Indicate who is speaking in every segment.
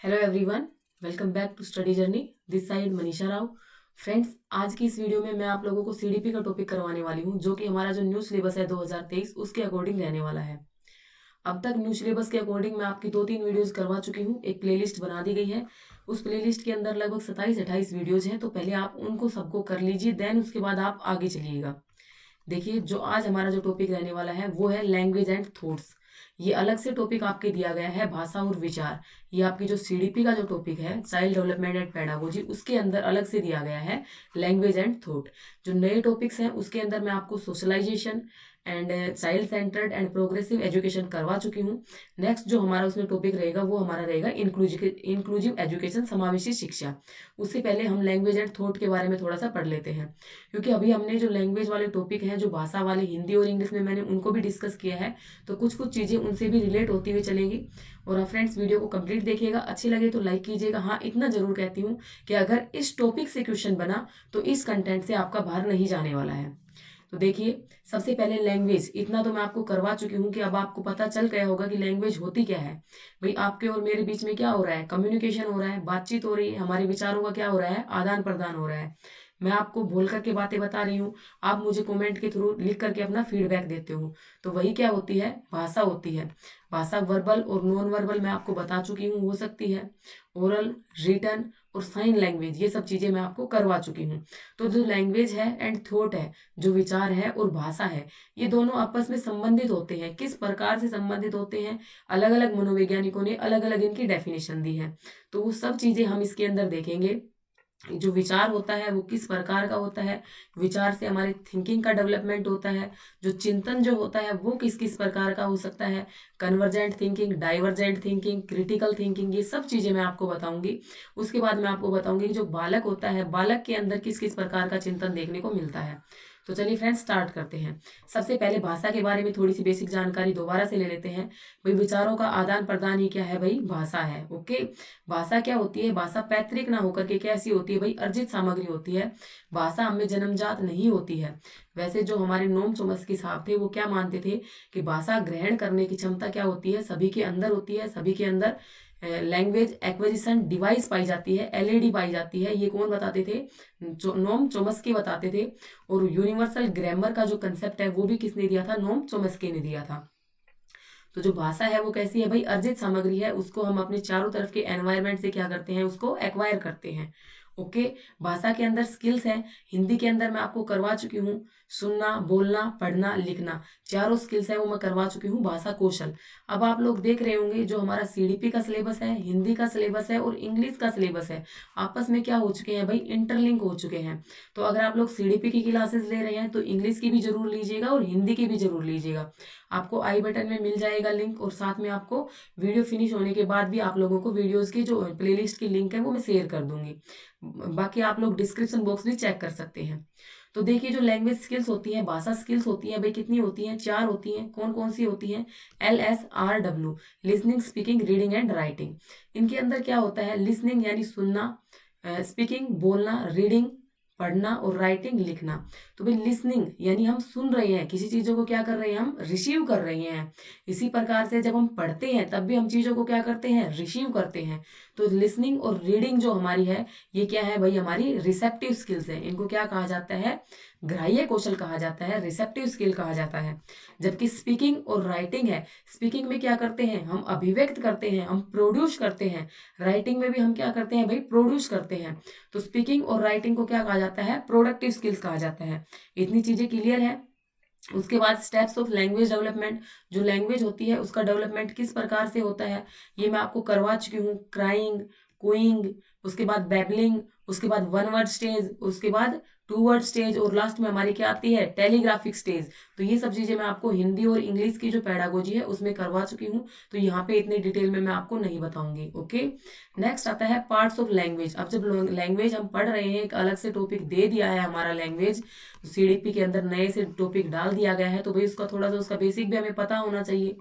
Speaker 1: Hello everyone, welcome back to study journey. This side Manisha Rao. Friends, आज की इस video में मैं आप लोगों को सीडीपी का टॉपिक करवाने वाली हूं, जो कि हमारा जो न्यू सिलेबस है 2023 उसके अकॉर्डिंग रहने वाला है। अब तक न्यू सिलेबस के अकॉर्डिंग मैं आपकी 2-3 वीडियोस करवा चुकी हूं। एक प्लेलिस्ट बना दी गई है। उस प्लेलिस्ट के अंदर लगभग 27-28 वीडियोज हैं, तो पहले आप उनको सबको कर लीजिए, देन उसके बाद आप आगे चलिएगा। देखिए, जो आज हमारा जो टॉपिक रहने वाला है वो है लैंग्वेज एंड थॉट्स। ये अलग से टॉपिक आपके दिया गया है, भाषा और विचार। ये आपकी जो सीडीपी का जो टॉपिक है, चाइल्ड डेवलपमेंट एंड पेडागोजी, उसके अंदर अलग से दिया गया है लैंग्वेज एंड थॉट। जो नए टॉपिक्स हैं उसके अंदर मैं आपको socialization and child centred and progressive education करवा चुकी हूँ। नेक्स्ट जो हमारा उसमें टॉपिक रहेगा वो हमारा रहेगा इंक्लूसिव एजुकेशन, समावेशी शिक्षा। उससे पहले हम लैंग्वेज एंड थॉट के बारे में थोड़ा सा पढ़ लेते हैं, क्योंकि अभी हमने जो लैंग्वेज वाले टॉपिक हैं, जो भाषा वाले हिंदी और इंग्लिश में, मैंने उनको भी डिस्कस किया है, तो कुछ कुछ चीज़ें उनसे भी रिलेट होती हुई चलेंगी। और हाँ फ्रेंड्स, वीडियो को कंप्लीट देखिएगा, अच्छी लगे तो लाइक कीजिएगा। हाँ, इतना जरूर कहती हूँ कि अगर इस टॉपिक से क्वेश्चन बना तो इस कंटेंट से आपका बाहर नहीं जाने वाला है। तो देखिए, सबसे पहले लैंग्वेज, इतना तो मैं आपको करवा चुकी हूँ कि अब आपको पता चल गया होगा कि लैंग्वेज होती क्या है। भाई, आपके और मेरे बीच में क्या हो रहा है? कम्युनिकेशन हो रहा है, बातचीत हो रही है, हमारे विचारों का क्या हो रहा है? आदान प्रदान हो रहा है। मैं आपको बोल करके बातें बता रही हूँ, आप मुझे कमेंट के थ्रू लिख करके अपना फीडबैक देते हो, तो वही क्या होती है? भाषा होती है। भाषा वर्बल और नॉन वर्बल मैं आपको बता चुकी हूँ, हो सकती है ओरल, रिटन और साइन लैंग्वेज, ये सब चीजें मैं आपको करवा चुकी हूँ। तो जो लैंग्वेज है एंड थॉट है, जो विचार है और भाषा है, ये दोनों आपस में संबंधित होते हैं। किस प्रकार से संबंधित होते हैं? अलग अलग मनोवैज्ञानिकों ने अलग अलग इनकी डेफिनेशन दी है, तो वो सब चीजें हम इसके अंदर देखेंगे। जो विचार होता है वो किस प्रकार का होता है, विचार से हमारे थिंकिंग का डेवलपमेंट होता है। जो चिंतन जो होता है वो किस किस प्रकार का हो सकता है, convergent thinking, divergent thinking, critical thinking, ये सब चीजें मैं आपको बताऊंगी। उसके बाद मैं आपको बताऊंगी कि जो बालक होता है, बालक के अंदर किस किस प्रकार का चिंतन देखने को मिलता है। तो चलिए फ्रेंड्स, स्टार्ट करते हैं। सबसे पहले भाषा के बारे में थोड़ी सी बेसिक जानकारी दोबारा से ले लेते हैं। भाई, विचारों का आदान प्रदान ही क्या है? भाई, भाषा है। ओके, भाषा क्या होती है? भाषा पैतृक ना होकर के कैसी होती है? भाई, अर्जित सामग्री होती है। भाषा हमें जन्मजात नहीं होती है। वैसे जो हमारे नोम चोम्स्की साहब थे, वो क्या मानते थे कि भाषा ग्रहण करने की क्षमता क्या होती है? सभी के अंदर होती है। सभी के अंदर लैंग्वेज एक्विजिशन डिवाइस पाई जाती है, एलईडी पाई जाती है। ये कौन बताते थे? नोम चोम्स्की बताते थे। और यूनिवर्सल ग्रामर का जो कंसेप्ट है वो भी किसने दिया था? नोम चोम्स्की ने दिया था। तो जो भाषा है वो कैसी है? भाई, अर्जित सामग्री है, उसको हम अपने चारों तरफ के एनवायरनमेंट से क्या करते हैं? उसको एक्वायर करते हैं। ओके, भाषा के अंदर स्किल्स हैं। हिंदी के अंदर मैं आपको करवा चुकी हूँ, सुनना, बोलना, पढ़ना, लिखना, चारों स्किल्स है वो मैं करवा चुकी हूँ। भाषा कौशल, अब आप लोग देख रहे होंगे जो हमारा सीडीपी का सिलेबस है, हिंदी का सिलेबस है और इंग्लिश का सिलेबस है, आपस में क्या हो चुके हैं? भाई, इंटरलिंक हो चुके हैं। तो अगर आप लोग सीडीपी की क्लासेस ले रहे हैं तो इंग्लिश की भी जरूर लीजिएगा और हिंदी की भी जरूर लीजिएगा। आपको आई बटन में मिल जाएगा लिंक, और साथ में आपको वीडियो फिनिश होने के बाद भी आप लोगों को वीडियोस की जो प्लेलिस्ट की लिंक है वो मैं शेयर कर दूंगी। बाकी आप लोग डिस्क्रिप्शन बॉक्स भी चेक कर सकते हैं। तो देखिए, जो लैंग्वेज स्किल्स होती है, भाषा स्किल्स होती है, भाई कितनी होती हैं? 4 होती हैं। कौन कौन सी होती हैं? LSRW, listening, speaking, reading and writing. इनके अंदर क्या होता है? लिसनिंग यानी सुनना, स्पीकिंग बोलना, रीडिंग पढ़ना और राइटिंग लिखना। तो भाई, लिसनिंग यानी हम सुन रहे हैं किसी चीजों को, क्या कर रहे हैं? हम रिसीव कर रहे हैं। इसी प्रकार से जब हम पढ़ते हैं तब भी हम चीजों को क्या करते हैं? रिसीव करते हैं। तो लिसनिंग और रीडिंग जो हमारी है, ये क्या है भाई? हमारी रिसेप्टिव स्किल्स है। इनको क्या कहा जाता है? ग्राह्य कौशल कहा जाता है, रिसेप्टिव स्किल कहा जाता है। जबकि स्पीकिंग और राइटिंग है, स्पीकिंग में क्या करते हैं? हम अभिव्यक्त करते हैं, हम प्रोड्यूस करते हैं। राइटिंग में भी हम क्या करते हैं? भाई, प्रोड्यूस करते हैं। तो स्पीकिंग और राइटिंग को क्या कहा जाता है? प्रोडक्टिव स्किल्स कहा जाता है। इतनी चीजें क्लियर है। उसके बाद स्टेप्स ऑफ लैंग्वेज डेवलपमेंट, जो लैंग्वेज होती है उसका डेवलपमेंट किस प्रकार से होता है, ये मैं आपको करवा चुकी हूँ। क्राइंग, कोइंग, उसके बाद बैबलिंग, उसके बाद वन वर्ड स्टेज, उसके बाद टू वर्ड स्टेज, और लास्ट में हमारी क्या आती है? Telegraphic stage. तो ये सब चीजें मैं आपको हिंदी और इंग्लिश की जो पेडागोजी है उसमें करवा चुकी हूँ, तो यहाँ पे इतनी डिटेल में मैं आपको नहीं बताऊंगी। ओके, नेक्स्ट आता है पार्ट्स ऑफ लैंग्वेज। अब जब लैंग्वेज हम पढ़ रहे हैं, एक अलग से टॉपिक दे दिया है हमारा लैंग्वेज, सीडीपी के अंदर नए से टॉपिक डाल दिया गया है, तो भाई उसका थोड़ा सा उसका बेसिक भी हमें पता होना चाहिए।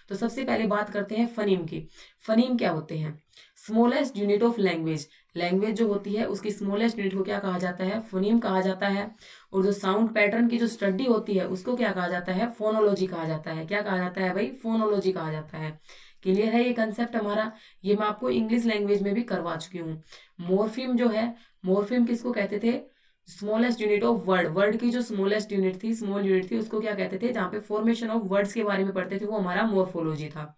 Speaker 1: तो सबसे पहले बात करते हैं फनीम की। फनीम क्या होते हैं? Smallest unit of language. Language जो होती है उसकी स्मॉलेस्ट यूनिट को क्या कहा जाता है? फोनीम कहा जाता है। और जो साउंड पैटर्न की जो स्टडी होती है उसको क्या कहा जाता है? फोनोलॉजी कहा जाता है। क्या कहा जाता है भाई? फोनोलॉजी कहा जाता है। क्लियर है ये कंसेप्ट हमारा? ये मैं आपको इंग्लिश लैंग्वेज में भी करवा चुकी हूँ। मोर्फिम जो है, मोर्फिम किसको कहते थे? Smallest unit of word, word की जो स्मॉलेस्ट यूनिट थी, स्मॉल यूनिट थी, उसको क्या कहते थे? जहाँ पे फॉर्मेशन ऑफ वर्ड्स के बारे में पढ़ते थे वो हमारा मोर्फोलॉजी था।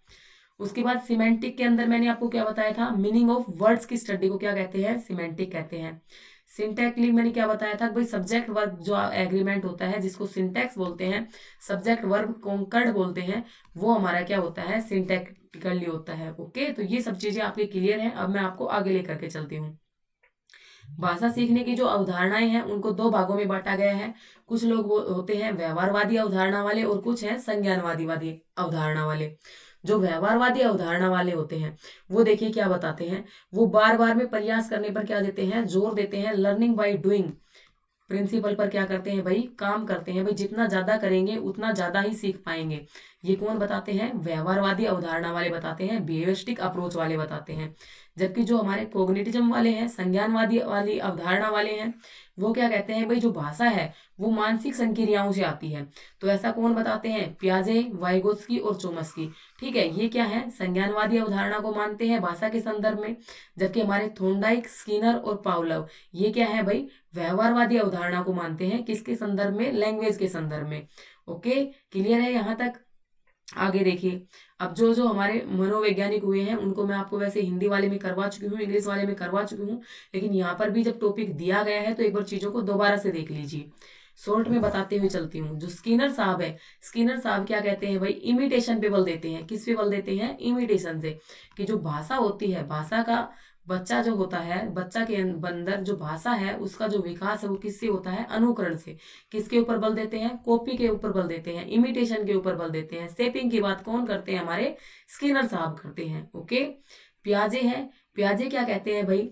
Speaker 1: उसके बाद सिमेंटिक के अंदर मैंने आपको क्या बताया था? मीनिंग ऑफ वर्ड्स की स्टडी को क्या कहते हैं? सिमेंटिक कहते हैं। सिंटैक्टली मैंने क्या बताया था? भाई सब्जेक्ट वर्ब जो एग्रीमेंट होता है, जिसको सिंटैक्स बोलते हैं, सब्जेक्ट वर्ब कॉन्कर्ड बोलते हैं, वो हमारा क्या होता है? सिंटैक्टिकली होता है। ओके, तो ये सब चीजें आपके क्लियर हैं। अब मैं आपको आगे लेकर के चलती हूँ। भाषा सीखने की जो अवधारणाएं हैं उनको दो भागों में बांटा गया है। कुछ लोग वो होते हैं व्यवहारवादी अवधारणा वाले और कुछ हैं संज्ञानवादी अवधारणा वाले। जो व्यवहारवादी अवधारणा वाले होते हैं वो देखिए क्या बताते हैं, वो बार बार में प्रयास करने पर क्या देते हैं? जोर देते हैं। लर्निंग बाय डूइंग प्रिंसिपल पर क्या करते हैं भाई? काम करते हैं। भाई जितना ज्यादा करेंगे उतना ज्यादा ही सीख पाएंगे। ये कौन बताते हैं? व्यवहारवादी अवधारणा वाले बताते हैं, बिहेवियरिस्टिक अप्रोच वाले बताते हैं। जबकि जो हमारे कोग्निटिज्म वाले हैं, संज्ञानवादी वाली अवधारणा वाले हैं, वो क्या कहते हैं? भाई जो भाषा है वो मानसिक संक्रियाओं से आती है। तो ऐसा कौन बताते हैं? पियाजे, वाइगोत्स्की और चोम्स्की। ठीक है, ये क्या है? संज्ञानवादी अवधारणा को मानते हैं भाषा के संदर्भ में। जबकि हमारे थोंडाइक, स्किनर और पावलोव ये क्या है भाई? व्यवहारवादी अवधारणा को मानते हैं। किसके संदर्भ में? लैंग्वेज के संदर्भ में। ओके, क्लियर है यहाँ तक? आगे देखिए, अब जो जो हमारे मनोवैज्ञानिक हुए हैं उनको मैं आपको वैसे हिंदी वाले में करवा चुकी हूँ, इंग्लिश वाले में करवा चुकी हूँ, लेकिन यहाँ पर भी जब टॉपिक दिया गया है तो एक बार चीजों को दोबारा से देख लीजिए। शॉर्ट में बताते हुए चलती हूँ। जो स्किनर साहब है, स्किनर साहब क्या कहते हैं भाई? इमिटेशन पे बल देते हैं। किस पे बल देते हैं? इमिटेशन से। कि जो भाषा होती है, भाषा का बच्चा जो होता है, बच्चा के अंदर जो भाषा है उसका जो विकास है वो किससे होता है? अनुकरण से। किसके ऊपर बल देते हैं? कॉपी के ऊपर बल देते हैं, इमिटेशन के ऊपर बल देते हैं। शेपिंग की बात कौन करते हैं? हमारे स्किनर साहब करते हैं। ओके, पियाजे है, पियाजे क्या कहते हैं भाई?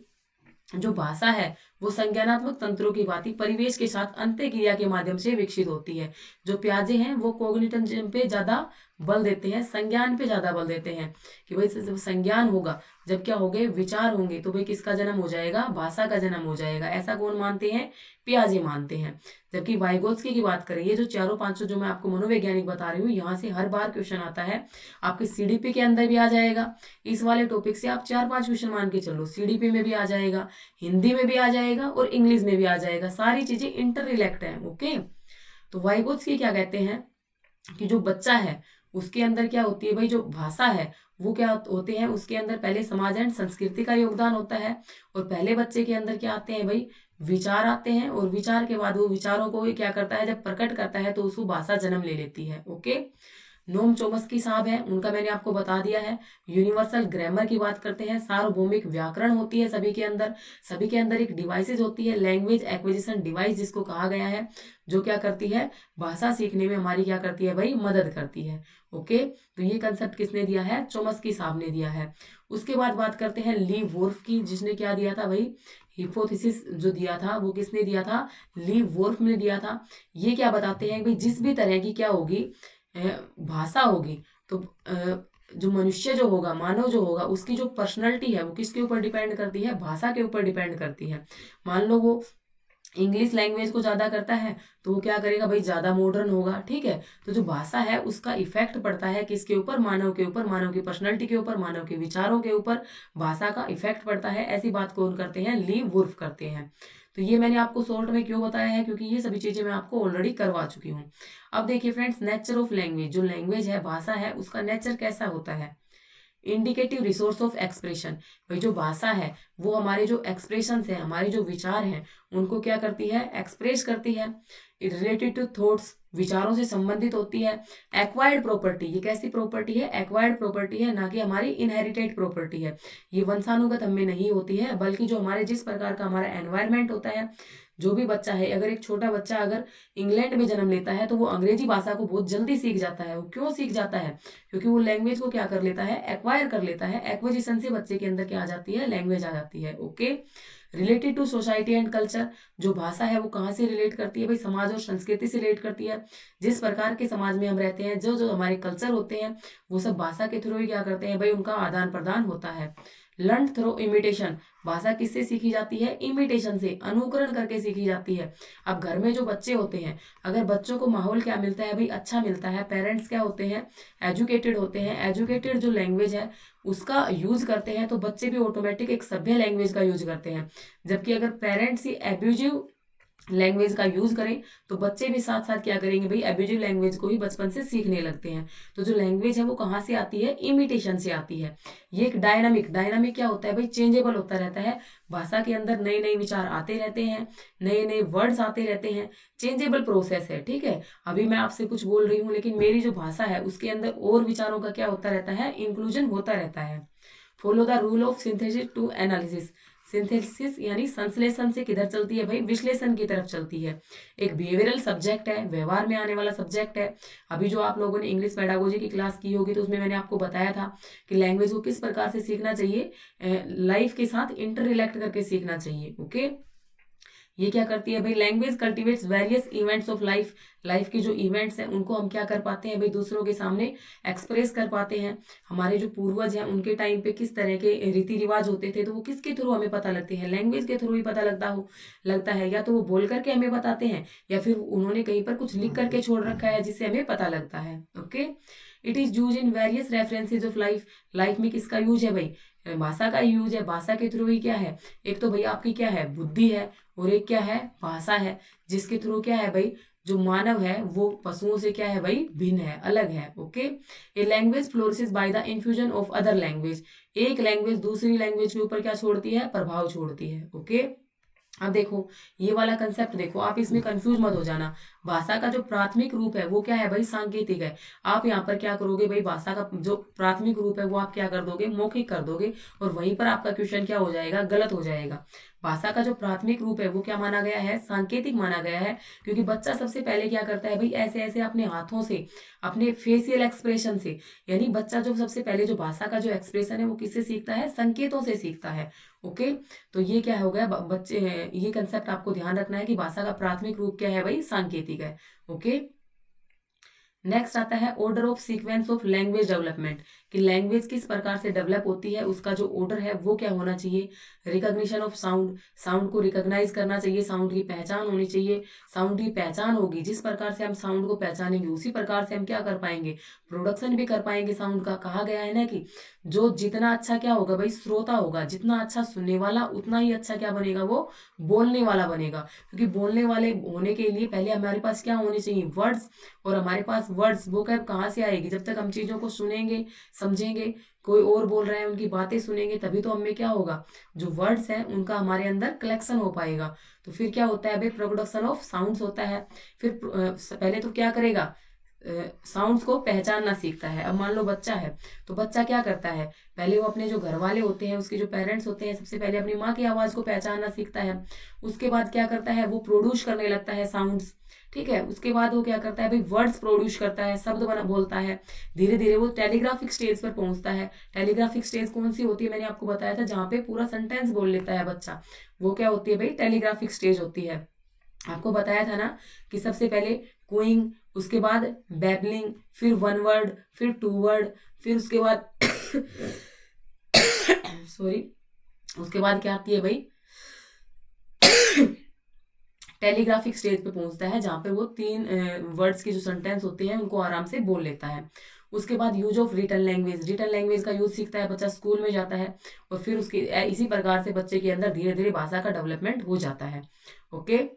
Speaker 1: जो भाषा है वो संज्ञानात्मक तंत्रों की भांति परिवेश के साथ अंत्यक्रिया के माध्यम से विकसित होती है। जो पियाजे हैं वो कोग्निटिज्म पे ज्यादा बल देते हैं, संज्ञान पे ज्यादा बल देते हैं। कि भाई जब संज्ञान होगा, जब क्या होंगे? विचार होंगे, तो भाई किसका जन्म हो जाएगा? भाषा का जन्म हो जाएगा। ऐसा कौन मानते हैं? पियाजे मानते हैं। जबकि वाइगोत्स्की की बात करें, ये जो चारों पांचों जो मैं आपको मनोवैज्ञानिक बता रही हूँ, यहाँ से हर बार क्वेश्चन आता है। आपके सीडीपी के अंदर भी आ जाएगा। इस वाले टॉपिक से आप 4-5 क्वेश्चन मान के चलो, सीडीपी में भी आ जाएगा, हिंदी में भी आ जाएगा और इंग्लिश में भी आ जाएगा। सारी चीजें इंटर रिलेक्ट है। ओके, तो वाइगोत्स्की क्या कहते हैं कि जो बच्चा है उसके अंदर क्या होती है भाई? जो भाषा है वो क्या होते हैं? उसके अंदर पहले समाज एंड संस्कृति का योगदान होता है। और पहले बच्चे के अंदर क्या आते हैं भाई? विचार आते हैं। और विचार के बाद वो विचारों को क्या करता है? जब प्रकट करता है तो उसको भाषा जन्म ले लेती है। ओके, नोम चोम्स्की साहब है, उनका मैंने आपको बता दिया है। यूनिवर्सल ग्रामर की बात करते हैं। सार्वभौमिक व्याकरण होती है सभी के अंदर। सभी के अंदर एक डिवाइसेज होती है, लैंग्वेज एक्विजिशन डिवाइस जिसको कहा गया है, जो क्या करती है? भाषा सीखने में हमारी क्या करती है भाई? मदद करती है। ओके, तो ये कंसेप्ट किसने दिया है? चोम्स्की साहब ने दिया है। उसके बाद बात करते हैं ली वोल्फ की, जिसने क्या दिया था भाई? हिपोथेसिस जो दिया था वो किसने दिया था? ली वोल्फ ने दिया था। ये क्या बताते हैं भाई? जिस भी तरह की क्या होगी भाषा होगी, तो जो मनुष्य जो होगा, मानव जो होगा, उसकी जो पर्सनैलिटी है वो किसके ऊपर डिपेंड करती है? भाषा के ऊपर डिपेंड करती है। मान लो वो इंग्लिश लैंग्वेज को ज्यादा करता है तो वो क्या करेगा भाई? ज्यादा मॉडर्न होगा। ठीक है, तो जो भाषा है उसका इफेक्ट पड़ता है किसके ऊपर? मानव के ऊपर, मानव की पर्सनैलिटी के ऊपर, मानव के विचारों के ऊपर भाषा का इफेक्ट पड़ता है। ऐसी बात कौन करते हैं? ली वुल्फ करते हैं। तो ये मैंने आपको शॉर्ट में क्यों बताया है? क्योंकि ये सभी चीजें मैं आपको ऑलरेडी करवा चुकी हूँ। अब देखिए फ्रेंड्स, नेचर ऑफ लैंग्वेज, जो लैंग्वेज है, भाषा है, उसका नेचर कैसा होता है? Indicative resource of expression. भाई जो भाषा है वो हमारे जो एक्सप्रेशन है, हमारे जो विचार हैं, उनको क्या करती है? एक्सप्रेस करती है। इट रिलेटेड टू थॉट्स, विचारों से संबंधित होती है। एक्वायर्ड प्रॉपर्टी, ये कैसी प्रॉपर्टी है? एक्वायर्ड प्रॉपर्टी है, ना कि हमारी इनहेरिटेड प्रॉपर्टी है। ये वंशानुगत हमें नहीं होती है, बल्कि जो हमारे जिस प्रकार का हमारा एनवायरमेंट होता है, जो भी बच्चा है, अगर एक छोटा बच्चा अगर इंग्लैंड में जन्म लेता है तो वो अंग्रेजी भाषा को बहुत जल्दी सीख जाता है। वो क्यों सीख जाता है? क्योंकि वो लैंग्वेज को क्या कर लेता है? एक्वायर कर लेता है। एक्विजिशन से बच्चे के अंदर क्या आ जाती है? लैंग्वेज आ जाती है। Okay, related to society and culture, जो भाषा है वो कहाँ से रिलेट करती है भाई, समाज और संस्कृति से रिलेट करती है। जिस प्रकार के समाज में हम रहते हैं, जो जो हमारे कल्चर होते हैं, वो सब भाषा के थ्रू ही क्या करते हैं भाई, उनका आदान प्रदान होता है। लर्न थ्रू इमिटेशन, भाषा किससे सीखी जाती है, इमिटेशन से, अनुकरण करके सीखी जाती है। अब घर में जो बच्चे होते हैं, अगर बच्चों को माहौल क्या मिलता है भाई, अच्छा मिलता है, पेरेंट्स क्या होते हैं, एजुकेटेड होते हैं, एजुकेटेड जो लैंग्वेज है उसका यूज करते हैं, तो बच्चे भी ऑटोमेटिक एक सभ्य लैंग्वेज का यूज करते हैं। जबकि अगर पेरेंट्स ही एब्यूजिव लैंग्वेज का यूज करें, तो बच्चे भी साथ साथ क्या करेंगे भाई, एब्यूजिव लैंग्वेज को ही बचपन से सीखने लगते हैं। तो जो लैंग्वेज है वो कहाँ से आती है, इमिटेशन से आती है। ये एक डायनामिक क्या होता है भाई, चेंजेबल होता रहता है। भाषा के अंदर नए नए विचार आते रहते हैं, नए नए वर्ड्स आते रहते हैं, चेंजेबल प्रोसेस है, ठीक है। अभी मैं आपसे कुछ बोल रही हूँ, लेकिन मेरी जो भाषा है उसके अंदर और विचारों का क्या होता रहता है, इंक्लूजन होता रहता है। Follow the rule of synthesis to analysis, synthesis यानी संश्लेषण से किधर चलती है भाई, विश्लेषण की तरफ चलती है। एक बिहेवियरल सब्जेक्ट है, व्यवहार में आने वाला सब्जेक्ट है। अभी जो आप लोगों ने इंग्लिश पेडागोजी की क्लास की होगी, तो उसमें मैंने आपको बताया था कि लैंग्वेज को किस प्रकार से सीखना चाहिए, लाइफ के साथ इंटर रिलेक्ट करके सीखना चाहिए। ओके, ये क्या करती है भाई, language cultivates various events of life, life के जो इवेंट्स हैं उनको हम क्या कर पाते हैं भाई, दूसरों के सामने एक्सप्रेस कर पाते हैं। हमारे जो पूर्वज हैं उनके टाइम पे किस तरह के रीति रिवाज होते थे, तो वो किसके थ्रू हमें पता लगते हैं, लैंग्वेज के थ्रू ही पता लगता है। या तो वो बोल करके हमें बताते हैं, या फिर उन्होंने कहीं पर कुछ लिख करके छोड़ रखा है जिससे हमें पता लगता है। Okay, it is use in various references of life, life में किसका यूज है भाई, भाषा का यूज है। भाषा के थ्रू ही क्या है, एक तो भाई आपकी क्या है, बुद्धि है, और एक क्या है, भाषा है, जिसके थ्रू क्या है भाई, जो मानव है वो पशुओं से क्या है भाई, भिन्न है, अलग है। Okay, a language flourishes by the infusion of other language, एक लैंग्वेज दूसरी लैंग्वेज के ऊपर क्या छोड़ती है, प्रभाव छोड़ती है। ओके, अब देखो ये वाला कंसेप्ट देखो, आप इसमें कंफ्यूज मत हो जाना। भाषा का जो प्राथमिक रूप है वो क्या है भाई, सांकेतिक है। आप यहाँ पर क्या करोगे भाई, भाषा का जो प्राथमिक रूप है वो आप क्या कर दोगे, मौखिक कर दोगे, और वहीं पर आपका क्वेश्चन क्या हो जाएगा, गलत हो जाएगा। भाषा का जो प्राथमिक रूप है वो क्या माना गया है, सांकेतिक माना गया है। क्योंकि बच्चा सबसे पहले क्या करता है भाई, ऐसे ऐसे अपने हाथों से, अपने फेशियल एक्सप्रेशन से, यानी बच्चा जो सबसे पहले जो भाषा का जो एक्सप्रेशन है वो किससे सीखता है, संकेतों से सीखता है। ओके, तो ये क्या हो गया बच्चे, ये कंसेप्ट आपको ध्यान रखना है कि भाषा का प्राथमिक रूप क्या है भाई, सांकेतिक है। ओके, नेक्स्ट आता है order of sequence of language development, कि लैंग्वेज किस प्रकार से डेवलप होती है, उसका जो ऑर्डर है वो क्या होना चाहिए। रिकॉग्निशन ऑफ साउंड, साउंड को रिकॉग्नाइज करना चाहिए, साउंड की पहचान होनी चाहिए। साउंड की पहचान होगी, जिस प्रकार से हम साउंड को पहचानेंगे उसी प्रकार से हम क्या कर पाएंगे, प्रोडक्शन भी कर पाएंगे साउंड का। कहा गया है ना कि जो जितना अच्छा क्या होगा भाई, श्रोता होगा, जितना अच्छा सुनने वाला उतना ही अच्छा क्या बनेगा, वो बोलने वाला बनेगा। क्योंकि बोलने वाले होने के लिए पहले हमारे पास क्या होने चाहिए, वर्ड्स, और हमारे पास वर्ड्स वो क्या कहाँ से आएगी, जब तक हम चीजों को सुनेंगे, समझेंगे, कोई और बोल रहा है उनकी बातें सुनेंगे, तभी तो हमें क्या होगा, जो वर्ड्स हैं उनका हमारे अंदर कलेक्शन हो पाएगा। तो फिर क्या होता है भाई, प्रोडक्शन ऑफ साउंड्स होता है। फिर पहले तो क्या करेगा, साउंड्स को पहचानना सीखता है। अब मान लो बच्चा है, तो बच्चा क्या करता है, पहले वो अपने जो घर वाले होते हैं, उसके जो पेरेंट्स होते हैं, सबसे पहले अपनी माँ की आवाज को पहचानना सीखता है। उसके बाद क्या करता है, वो प्रोड्यूस करने लगता है साउंड्स, ठीक है। उसके बाद वो क्या करता है भाई, वर्ड्स प्रोड्यूस करता है, शब्द बना बोलता है। धीरे धीरे वो टेलीग्राफिक स्टेज पर पहुंचता है। टेलीग्राफिक स्टेज कौन सी होती है, मैंने आपको बताया था, जहाँ पे पूरा सेंटेंस बोल लेता है बच्चा, वो क्या होती है भाई, टेलीग्राफिक स्टेज होती है। आपको बताया था ना कि सबसे पहले क्विंग, उसके बाद बैबलिंग, फिर वन वर्ड, फिर टू वर्ड, फिर उसके बाद सॉरी, उसके बाद क्या आती है भाई, टेलीग्राफिक स्टेज पे पहुंचता है, जहां पे वो 3 वर्ड्स के जो सेंटेंस होते हैं उनको आराम से बोल लेता है। उसके बाद use of written language, written language का यूज सीखता है बच्चा, स्कूल में जाता है, और फिर उसके इसी प्रकार से बच्चे के अंदर धीरे धीरे भाषा का डेवलपमेंट हो जाता है। Okay,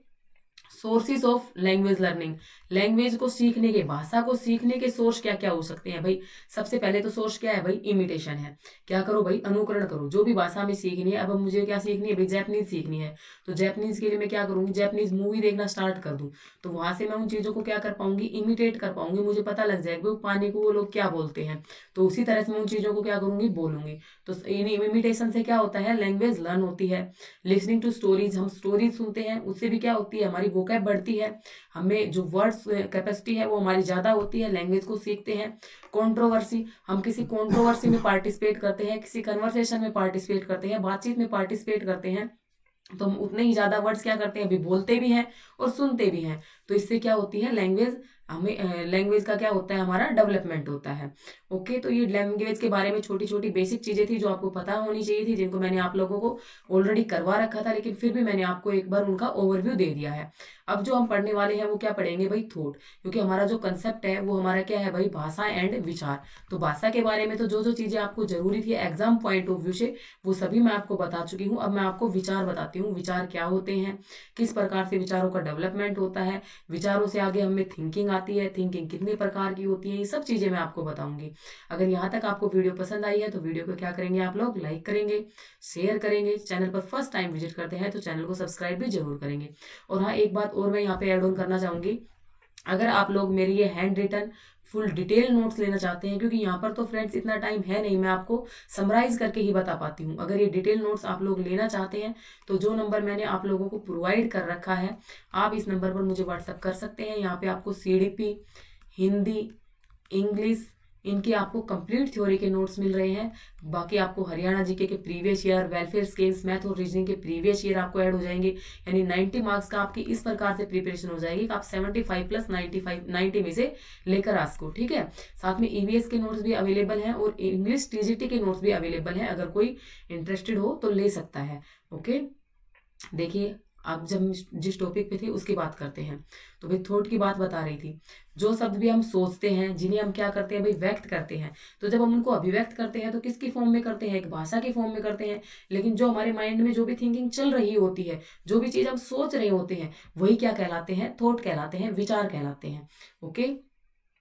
Speaker 1: sources of language learning, language को सीखने के, भाषा को सीखने के सोर्स क्या क्या हो सकते हैं भाई। सबसे पहले तो सोर्स क्या है भाई, इमिटेशन है। क्या करो भाई, अनुकरण करो। जो भी भाषा में सीखनी है, अब मुझे क्या सीखनी है भाई, जैपनीज सीखनी है, तो जैपनीज के लिए मैं क्या करूंगी, जैपनीज मूवी देखना स्टार्ट कर दूं, तो वहां से मैं उन चीजों को क्या कर पाऊंगी, इमिटेट कर पाऊंगी। मुझे पता लग जाएगा भाई पानी को वो लोग क्या बोलते हैं, तो उसी तरह से मैं उन चीजों को क्या करूंगी, बोलूंगी। तो इमिटेशन से क्या होता है, लैंग्वेज लर्न होती है। लिसनिंग टू स्टोरीज, हम स्टोरीज सुनते हैं, उससे भी क्या होती है, हमारी वोकैब बढ़ती है, हमें जो वर्ड्स कैपेसिटी है वो हमारी ज्यादा होती है, लैंग्वेज को सीखते हैं। कंट्रोवर्सी, हम किसी कंट्रोवर्सी में पार्टिसिपेट करते हैं, किसी कन्वर्सेशन में पार्टिसिपेट करते हैं, बातचीत में पार्टिसिपेट करते हैं, तो हम उतने ही ज़्यादा वर्ड्स क्या करते हैं, अभी बोलते भी हैं और सुनते भी हैं। तो इससे क्या होती है, लैंग्वेज का क्या होता है, हमारा डेवलपमेंट होता है। ओके, तो ये लैंग्वेज के बारे में छोटी छोटी बेसिक चीज़ें थी जो आपको पता होनी चाहिए थी, जिनको मैंने आप लोगों को ऑलरेडी करवा रखा था, लेकिन फिर भी मैंने आपको एक बार उनका ओवरव्यू दे दिया है। अब जो हम पढ़ने वाले हैं वो क्या पढ़ेंगे भाई, थॉट, क्योंकि हमारा जो कंसेप्ट है वो हमारा क्या है भाई, भाषा एंड विचार। तो भाषा के बारे में तो जो जो चीज़ें आपको जरूरी थी एग्जाम पॉइंट ऑफ व्यू से, वो सभी मैं आपको बता चुकी हूँ। अब मैं आपको विचार बताती हूँ, विचार क्या होते हैं, किस प्रकार से विचारों का डेवलपमेंट होता है, विचारों से आगे हमें थिंकिंग आती है, थिंकिंग कितने प्रकार की होती है, ये सब चीज़ें मैं आपको बताऊंगी। अगर यहाँ तक आपको वीडियो पसंद आई है तो वीडियो को क्या करेंगे आप लोग, लाइक करेंगे, शेयर करेंगे, चैनल पर फर्स्ट टाइम विजिट करते हैं तो चैनल को सब्सक्राइब भी जरूर करेंगे। और हाँ, एक बात और मैं यहाँ पे ऐड ऑन करना चाहूंगी, अगर आप लोग मेरी ये handwritten full detail notes लेना चाहते हैं, क्योंकि यहाँ पर तो फ्रेंड्स इतना टाइम है नहीं, मैं आपको समराइज करके ही बता पाती हूँ। अगर ये डिटेल नोट्स आप लोग लेना चाहते हैं तो जो नंबर मैंने आप लोगों को प्रोवाइड कर रखा है, आप इस नंबर पर मुझे व्हाट्सअप कर सकते हैं। यहाँ पे आपको सीडीपी, हिंदी, इंग्लिश, इनके आपको कंप्लीट थ्योरी के नोट्स मिल रहे हैं। बाकी आपको हरियाणा जीके के previous year, welfare skills, math और रीजनिंग के प्रीवियस ईयर आपको ऐड हो जाएंगे। यानी 90 मार्क्स का आपकी इस प्रकार से प्रिपरेशन हो जाएगी कि आप 75 प्लस 90 में से लेकर आ सको। ठीक है, साथ में ईवीएस के नोट्स भी अवेलेबल हैं और इंग्लिश टीजीटी के नोट्स भी अवेलेबल हैं, अगर कोई इंटरेस्टेड हो तो ले सकता है। ओके, देखिए अब जब हम जिस टॉपिक पे थे उसकी बात करते हैं, तो भाई थॉट की बात बता रही थी। जो शब्द भी हम सोचते हैं, जिन्हें हम क्या करते हैं भाई, व्यक्त करते हैं, तो जब हम उनको अभिव्यक्त करते हैं तो किसकी फॉर्म में करते हैं, एक भाषा की फॉर्म में करते हैं। लेकिन जो हमारे माइंड में जो भी थिंकिंग चल रही होती है, जो भी चीज हम सोच रहे होते हैं, वही क्या कहलाते हैं, थॉट कहलाते हैं, विचार कहलाते हैं। ओके,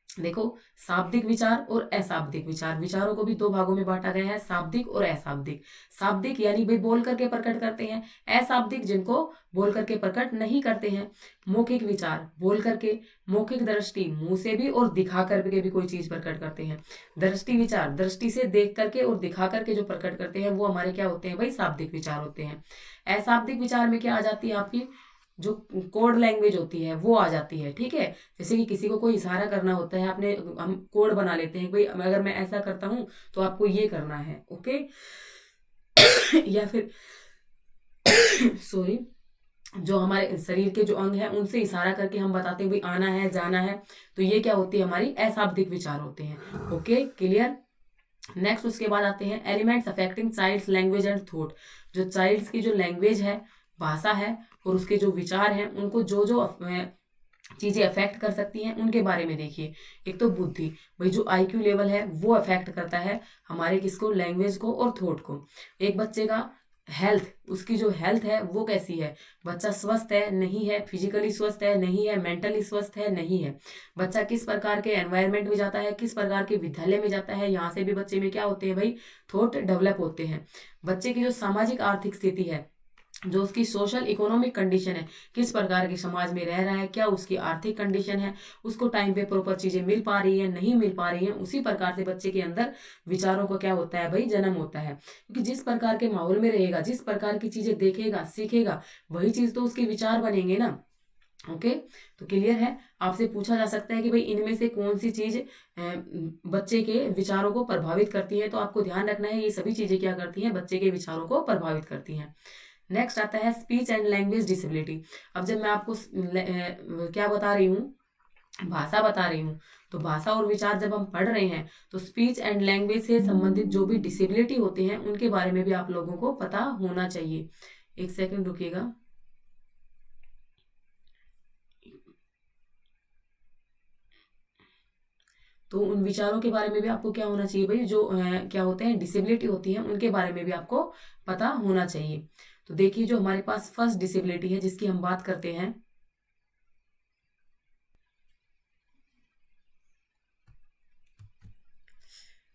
Speaker 1: देखो, शाब्दिक विचार और अशाब्दिक विचार, विचारों को भी दो भागों में बांटा गया है, शाब्दिक और अशाब्दिक। शाब्दिक यानी भाई बोल करके प्रकट करते हैं, अशाब्दिक जिनको बोल करके प्रकट नहीं करते हैं। मौखिक विचार बोल करके, मौखिक दृष्टि मुंह से भी और दिखा करके भी कोई चीज प्रकट करते हैं। दृष्टि विचार दृष्टि से देख करके और दिखा करके जो प्रकट करते हैं वो हमारे क्या होते हैं भाई, शाब्दिक विचार होते हैं। अशाब्दिक विचार में क्या आ जाती है, आपकी जो कोड लैंग्वेज होती है वो आ जाती है। ठीक है, जैसे कि किसी को कोई इशारा करना होता है, आपने हम कोड बना लेते हैं, भाई अगर मैं ऐसा करता हूं तो आपको ये करना है। ओके या फिर सॉरी, जो हमारे शरीर के जो अंग हैं उनसे इशारा करके हम बताते हैं भाई आना है, जाना है, तो ये क्या होती है, हमारी अशाब्दिक विचार होते हैं। Okay, clear. नेक्स्ट उसके बाद आते हैं elements affecting child's language and thought. जो चाइल्ड्स की जो लैंग्वेज है, भाषा है, और उसके जो विचार हैं, उनको जो जो चीजें अफेक्ट कर सकती हैं उनके बारे में देखिए। एक तो बुद्धि, भाई जो आईक्यू लेवल है वो अफेक्ट करता है हमारे किसको, लैंग्वेज को और थॉट को। एक बच्चे का हेल्थ, उसकी जो हेल्थ है वो कैसी है, बच्चा स्वस्थ है नहीं है, फिजिकली स्वस्थ है नहीं है, मेंटली स्वस्थ है नहीं है, बच्चा किस प्रकार के एनवायरनमेंट में जाता है, किस प्रकार के विद्यालय में जाता है, यहाँ से भी बच्चे में क्या होते हैं भाई, थॉट डेवलप होते हैं। बच्चे की जो सामाजिक आर्थिक स्थिति है, जो उसकी सोशल इकोनॉमिक कंडीशन है, किस प्रकार के समाज में रह रहा है, क्या उसकी आर्थिक कंडीशन है, उसको टाइम पे प्रॉपर चीजें मिल पा रही है नहीं मिल पा रही है, उसी प्रकार से बच्चे के अंदर विचारों का क्या होता है भाई, जन्म होता है। क्योंकि जिस प्रकार के माहौल में रहेगा, जिस प्रकार की चीजें देखेगा सीखेगा, वही चीज तो उसके विचार बनेंगे ना। ओके, तो क्लियर है। आपसे पूछा जा सकता है कि भाई इनमें से कौन सी चीज बच्चे के विचारों को प्रभावित करती है, तो आपको ध्यान रखना है ये सभी चीजें क्या करती हैं, बच्चे के विचारों को प्रभावित करती हैं। नेक्स्ट आता है स्पीच एंड लैंग्वेज डिसेबिलिटी। अब जब मैं आपको क्या बता रही हूँ, भाषा बता रही हूँ, तो भाषा और विचार जब हम पढ़ रहे हैं तो स्पीच एंड लैंग्वेज से संबंधित जो भी डिसेबिलिटी होते हैं उनके बारे में भी आप लोगों को पता होना चाहिए। एक सेकंड रुकिएगा। तो उन विचारों के बारे में भी आपको क्या होना चाहिए भाई, जो क्या होते हैं, डिसेबिलिटी होती है, उनके बारे में भी आपको पता होना चाहिए। तो देखिए, जो हमारे पास फर्स्ट डिसेबिलिटी है जिसकी हम बात करते हैं,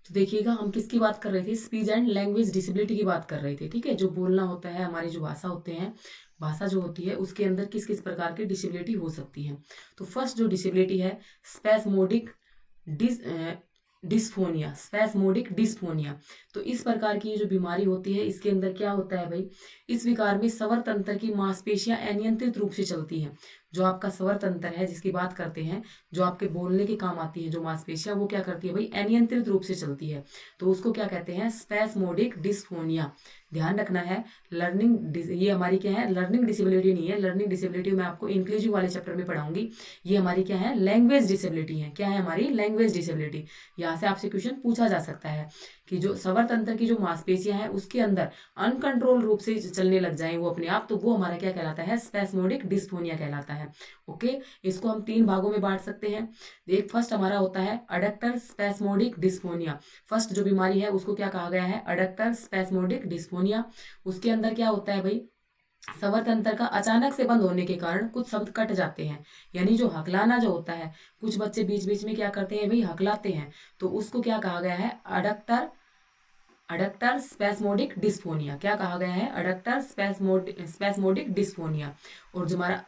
Speaker 1: तो देखिएगा हम किसकी बात कर रहे थे, स्पीच एंड लैंग्वेज डिसेबिलिटी की बात कर रहे थे। ठीक है, जो बोलना होता है, हमारी जो भाषा होते हैं, भाषा जो होती है उसके अंदर किस किस प्रकार की डिसेबिलिटी हो सकती है। तो फर्स्ट जो डिसेबिलिटी है, स्पेस्मोडिक डिस्फोनिया, स्पेस्मोडिक डिस्फोनिया। तो इस प्रकार की ये जो बीमारी होती है, इसके अंदर क्या होता है भाई, इस विकार में स्वर तंत्र की मांसपेशियां अनियंत्रित रूप से चलती हैं। जो आपका स्वर तंत्र है जिसकी बात करते हैं, जो आपके बोलने के काम आती है, जो मांसपेशियां, वो क्या करती है भाई, अनियंत्रित रूप से चलती है, तो उसको क्या कहते हैं, स्पैस्मोडिक डिस्फोनिया। ध्यान रखना है, ये हमारी क्या है, लर्निंग डिसेबिलिटी नहीं है। लर्निंग डिसेबिलिटी मैं आपको इंक्लूसिव वाले चैप्टर में पढ़ाऊंगी। ये हमारी क्या है, लैंग्वेज डिसेबिलिटी है। क्या है हमारी, लैंग्वेज डिसेबिलिटी। यहाँ से आपसे क्वेश्चन पूछा जा सकता है कि जो स्वर तंत्र की जो मांसपेशियां हैं उसके अंदर अनकंट्रोल रूप से चलने लग जाए वो अपने आप, तो वो हमारा क्या कहलाता है, स्पैस्मोडिक डिस्फोनिया कहलाता है। ओके, इसको हम 3 भागों में बांट सकते हैं। एक फर्स्ट हमारा होता है अडक्टर स्पैस्मोडिक डिस्फोनिया। फर्स्ट जो बीमारी है उसको क्या कहा गया है, अडक्टर स्पैस्मोडिक डिस्फोनिया। उसके अंदर क्या होता है भाई, स्वर तंत्र का अचानक से बंद होने के कारण कुछ शब्द कट जाते हैं, यानी जो हकलाना जो होता है, कुछ बच्चे बीच बीच में क्या करते हैं भाई, हकलाते हैं, तो उसको क्या कहा गया है, अडक्टर स्पैस्मोडिक डिस्फोनिया। क्या कहा गया है, अडक्टर स्पैस्मोडिक डिस्फोनिया। और जो हमारा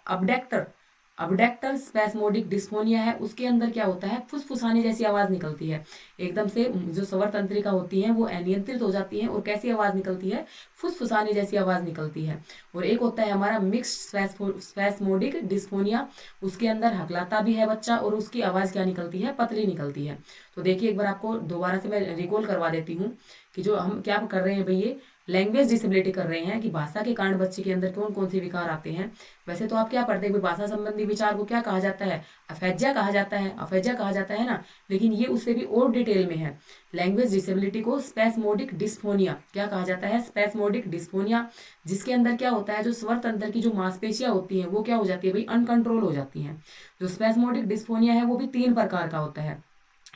Speaker 1: अबडक्टर स्पैस्मोडिक डिस्फोनिया है, उसके अंदर क्या होता है, फुसफुसाने जैसी आवाज निकलती है। एकदम से जो स्वर तंत्रिका होती है वो अनियंत्रित हो जाती है, और कैसी आवाज निकलती है, फुसफुसाने जैसी आवाज निकलती है। और एक होता है हमारा मिक्स्ड स्पैस्मोडिक डिस्फोनिया। उसके अंदर हकलाता भी है बच्चा, और उसकी आवाज क्या निकलती है, पतली निकलती है। तो देखिए, एक बार आपको दोबारा से मैं रिकॉल करवा देती हूँ कि जो हम क्या कर रहे हैं भाई, ये लैंग्वेज डिसेबिलिटी कर रहे हैं कि भाषा के कारण बच्चे के अंदर कौन कौन से विकार आते हैं। वैसे तो आप क्या पढ़ते हैं, भाषा संबंधी विचार को क्या कहा जाता है, अफेजिया कहा जाता है, अफेजिया कहा जाता है ना, लेकिन ये उससे भी और डिटेल में है। लैंग्वेज डिसेबिलिटी को स्पैस्मोडिक डिस्फोनिया क्या कहा जाता है, स्पैस्मोडिक डिस्फोनिया, जिसके अंदर क्या होता है, जो स्वर तंत्र की जो मांसपेशियां होती हैं वो क्या हो जाती है भाई, अनकंट्रोल हो जाती हैं। जो स्पैस्मोडिक डिस्फोनिया है वो भी 3 प्रकार का होता है।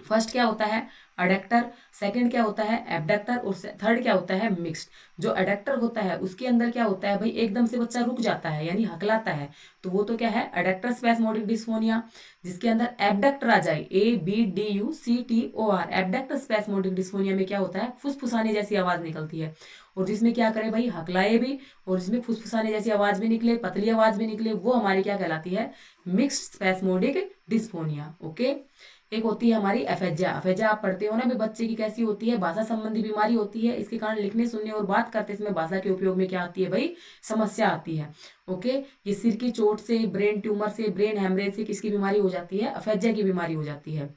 Speaker 1: फर्स्ट क्या होता है, अडक्टर, सेकंड क्या होता है, एबडक्टर, और थर्ड क्या होता है, मिक्स्ड। जो अडक्टर होता है उसके अंदर क्या होता है भाई, एकदम से बच्चा रुक जाता है यानी हकलाता है, तो वो तो क्या है, अडक्टर स्पैस्मोडिक डिस्फोनिया। जिसके अंदर एबडक्टर आ जाए, ABDUCTOR, एबडक्टर स्पैस्मोडिक डिस्फोनिया में क्या होता है, फुसफुसाने जैसी आवाज निकलती है, और जिसमें क्या करे भाई, हकलाए भी, और जिसमें फुसफुसाने जैसी आवाज भी निकले, पतली आवाज भी निकले, वो हमारी क्या कहलाती है, मिक्स्ड स्पैस्मोडिक डिस्फोनिया। ओके, एक होती है हमारी एफेजिया। एफेजिया आप पढ़ते हो ना भी, बच्चे की कैसी होती है, भाषा संबंधी बीमारी होती है, इसके कारण लिखने सुनने और बात करते समय भाषा के उपयोग में क्या आती है भाई, समस्या आती है। ओके, ये सिर की चोट से, ब्रेन ट्यूमर से, ब्रेन हेमरेज से किसकी बीमारी हो जाती है, एफेजिया की बीमारी हो जाती है।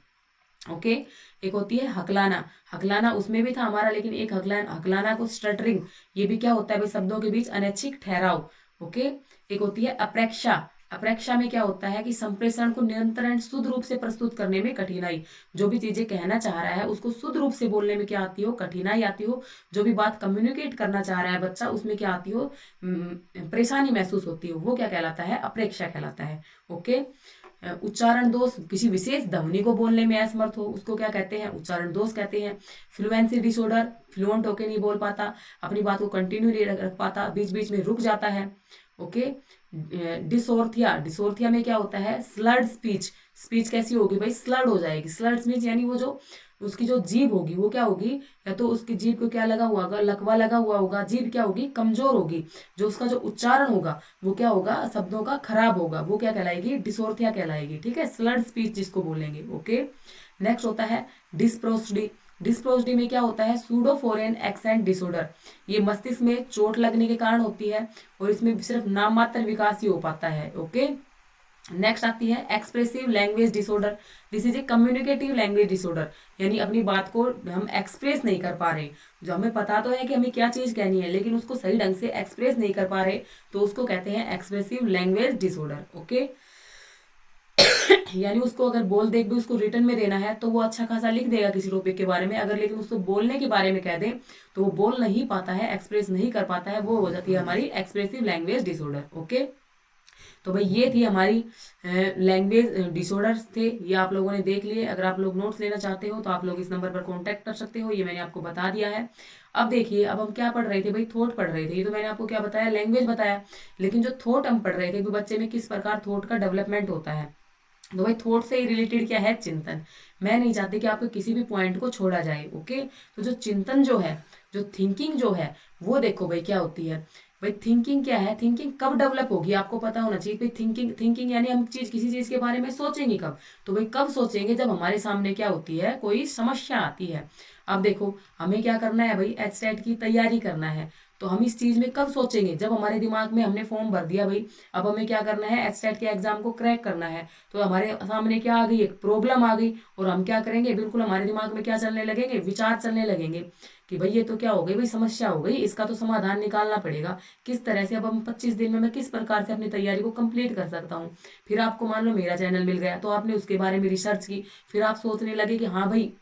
Speaker 1: ओके, एक होती है हकलाना। हकलाना उसमें भी था हमारा, लेकिन एक हकलाना को स्टटरिंग, ये भी क्या होता है भाई, शब्दों के बीच अनैच्छिक ठहराव। ओके, एक होती है अप्रेक्षा। अप्रेक्षा में क्या होता है कि संप्रेषण को निरंतर एंड शुद्ध रूप से प्रस्तुत करने में कठिनाई, जो भी चीजें कहना चाह रहा है उसको शुद्ध रूप से बोलने में क्या आती हो, कठिनाई आती हो। जो भी बात कम्युनिकेट करना चाह रहा है बच्चा, उसमें क्या आती हो, परेशानी महसूस होती हो, वो क्या कहलाता है, अप्रेक्षा कहलाता है। ओके, उच्चारण दोष, किसी विशेष ध्वनि को बोलने में असमर्थ हो, उसको क्या कहते हैं, उच्चारण दोष कहते हैं। फ्लुएंसी डिसऑर्डर, फ्लुएंट होके नहीं बोल पाता, अपनी बात को कंटिन्यू नहीं रख पाता, बीच बीच में रुक जाता है। ओके, डिसोर्थिया। डिसोर्थिया में क्या होता है, स्लर्ड स्पीच। स्पीच कैसी होगी भाई, स्लर्ड हो जाएगी। स्लर्ड मीन्स यानी वो जो उसकी जो जीभ होगी वो क्या होगी, या तो उसकी जीभ को क्या लगा हुआ होगा, लकवा लगा हुआ होगा, जीभ क्या होगी, कमजोर होगी। जो उसका जो उच्चारण होगा वो क्या होगा, शब्दों का खराब होगा, वो क्या कहलाएगी, डिसोर्थिया कहलाएगी। ठीक है, स्लर्ड स्पीच जिसको बोलेंगे। ओके, नेक्स्ट होता है डिस्प्रोसडी। डिस्प्रोसडी में क्या होता है, सूडोफोरेन एक्सेंट डिसऑर्डर। ये मस्तिष्क में चोट लगने के कारण होती है, और इसमें सिर्फ नाम मात्र विकास ही हो पाता है। ओके, नेक्स्ट आती है expressive language disorder. This is a communicative language disorder, यानी अपनी बात को हम एक्सप्रेस नहीं कर पा रहे। जो हमें पता तो है कि हमें क्या चीज कहनी है, लेकिन उसको सही ढंग से एक्सप्रेस नहीं कर पा रहे, तो उसको कहते हैं एक्सप्रेसिव लैंग्वेज डिसऑर्डर। ओके, यानी उसको अगर बोल देख भी उसको रिटर्न में देना है तो वो अच्छा खासा लिख देगा किसी टॉपिक के बारे में, अगर लेकिन उसको बोलने के बारे में कह दें तो वो बोल नहीं पाता है, एक्सप्रेस नहीं कर पाता है, वो हो जाती है हमारी एक्सप्रेसिव लैंग्वेज डिसऑर्डर। ओके, तो भाई ये थी हमारी लैंग्वेज डिसऑर्डर्स थे, ये आप लोगों ने देख लिए। अगर आप लोग नोट्स लेना चाहते हो तो आप लोग इस नंबर पर कांटेक्ट कर सकते हो, ये मैंने आपको बता दिया है। अब देखिए, अब हम क्या पढ़ रहे थे भाई, थॉट पढ़ रहे थे। ये तो मैंने आपको क्या बताया, लैंग्वेज बताया, लेकिन जो थॉट हम पढ़ रहे थे कि बच्चे में किस प्रकार थॉट का डेवलपमेंट होता है, तो भाई थॉट से ही रिलेटेड क्या है, चिंतन। मैं नहीं चाहती कि आपको किसी भी पॉइंट को छोड़ा जाए। ओके, तो जो चिंतन जो है, जो थिंकिंग जो है, वो देखो भाई क्या होती है। भाई थिंकिंग क्या है, थिंकिंग कब डेवलप होगी आपको पता होना चाहिए। भाई थिंकिंग थिंकिंग यानी हम किसी चीज के बारे में सोचेंगे कब, तो भाई कब सोचेंगे, जब हमारे सामने क्या होती है, कोई समस्या आती है। अब देखो, हमें क्या करना है भाई, एचटेट की तैयारी करना है, तो हम इस चीज में कब सोचेंगे, जब हमारे दिमाग में हमने फॉर्म भर दिया भाई, अब हमें क्या करना है, एचटेट के एग्जाम को क्रैक करना है, तो हमारे सामने क्या आ गई, एक प्रॉब्लम आ गई, और हम क्या करेंगे, बिल्कुल हमारे दिमाग में क्या चलने लगेंगे, विचार चलने लगेंगे कि भाई ये तो क्या हो गई, भाई समस्या हो गई, इसका तो समाधान निकालना पड़ेगा, किस तरह से, अब हम 25 दिन में मैं किस प्रकार से अपनी तैयारी को कंप्लीट कर सकता हूँ। फिर आपको मान लो मेरा चैनल मिल गया, तो आपने उसके बारे में रिसर्च की, फिर आप सोचने लगे कि हाँ भाई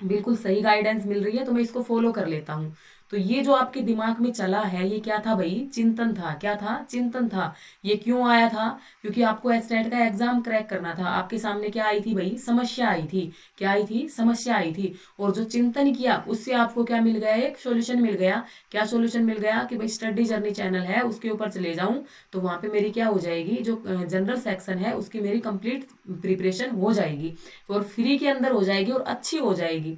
Speaker 1: बिल्कुल सही गाइडेंस मिल रही है, तो मैं इसको फॉलो कर लेता हूँ। तो ये जो आपके दिमाग में चला है, ये क्या था भाई, चिंतन था, क्या था, चिंतन था। ये क्यों आया था, क्योंकि आपको एस्टेट का एग्जाम क्रैक करना था, आपके सामने क्या आई थी भाई, समस्या आई थी, क्या आई थी, समस्या आई थी, और जो चिंतन किया उससे आपको क्या मिल गया, एक सोल्यूशन मिल गया। क्या सोल्यूशन मिल गया कि भाई स्टडी जर्नी चैनल है, उसके ऊपर चले जाऊं, तो वहां पे मेरी क्या हो जाएगी, जो जनरल सेक्शन है उसकी मेरी कंप्लीट प्रिपरेशन हो जाएगी, और फ्री के अंदर हो जाएगी और अच्छी हो जाएगी।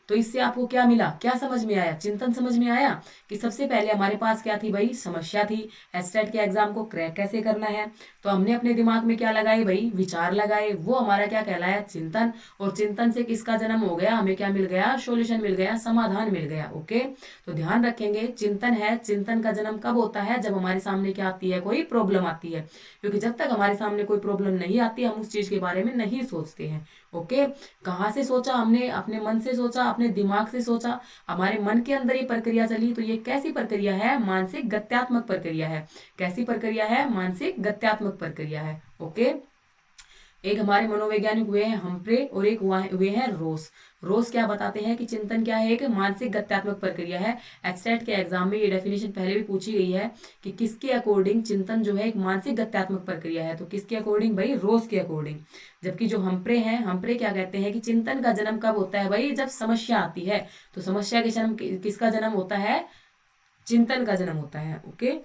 Speaker 1: तो इससे आपको क्या मिला, क्या समझ में आया, चिंतन समझ में आया कि सबसे पहले हमारे पास क्या थी भाई, समस्या थी, एस्टेट के एग्जाम को क्रैक कैसे करना है, तो हमने अपने दिमाग में क्या लगाए भाई, विचार लगाए, वो हमारा क्या कहलाया, चिंतन, और चिंतन से किसका जन्म हो गया, हमें क्या मिल गया, सोल्यूशन मिल गया, समाधान मिल गया। ओके, तो ध्यान रखेंगे, चिंतन है, चिंतन का जन्म कब होता है, जब हमारे सामने क्या आती है, कोई प्रॉब्लम आती है, क्योंकि जब तक हमारे सामने कोई प्रॉब्लम नहीं आती हम उस चीज के बारे में नहीं सोचते हैं। ओके, कहाँ से सोचा हमने, अपने मन से सोचा, अपने दिमाग से सोचा, हमारे मन के अंदर ये प्रक्रिया चली, तो ये कैसी प्रक्रिया है, मानसिक गत्यात्मक प्रक्रिया है। कैसी प्रक्रिया है, मानसिक गत्यात्मक प्रक्रिया है। ओके, एक हमारे मनोवैज्ञानिक हुए हैं हम्प्रे, और एक हुए हैं रोस। रोस क्या बताते हैं कि चिंतन क्या है, एक मानसिक गत्यात्मक प्रक्रिया है। एचटेट के एग्जाम में ये डेफिनेशन पहले भी पूछी गई है कि किसके अकॉर्डिंग चिंतन जो है एक मानसिक गत्यात्मक प्रक्रिया है, तो किसके अकॉर्डिंग भाई, रोस के अकॉर्डिंग। जबकि जो हम्प्रे हैं, हम्प्रे क्या कहते हैं कि चिंतन का जन्म कब होता है भाई, जब समस्या आती है, तो समस्या के जन्म किसका जन्म होता है, चिंतन का जन्म होता है। ओके,